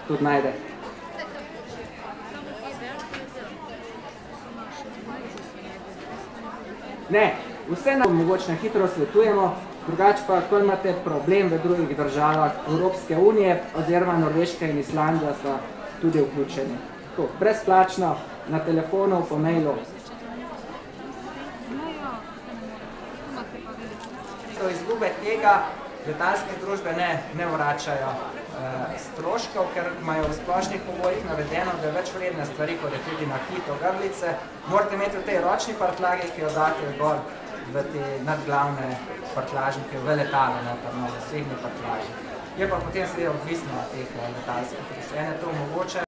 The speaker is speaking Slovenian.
tudi najde. Ne, vse nam mogoče hitro svetujemo, drugače pa, ko imate problem v drugih državah Evropske unije, oziroma Norveška in Islandija so tudi vključeni. Tako, brezplačno, na telefonu, po mailu. Do izgube tega letalske družbe ne vračajo stroškov, ker imajo v splošnih pogojih navedeno, da je več vredne stvari, kot je tudi nakit, ogrlice. Morate imeti v tej ročni prtljagi, ki jo date gor v te nadglavne prtljažnike, v letalo, v osebni prtljagi. Je pa potem seveda odvisno od teh letalskih družb. Ene to omogočajo.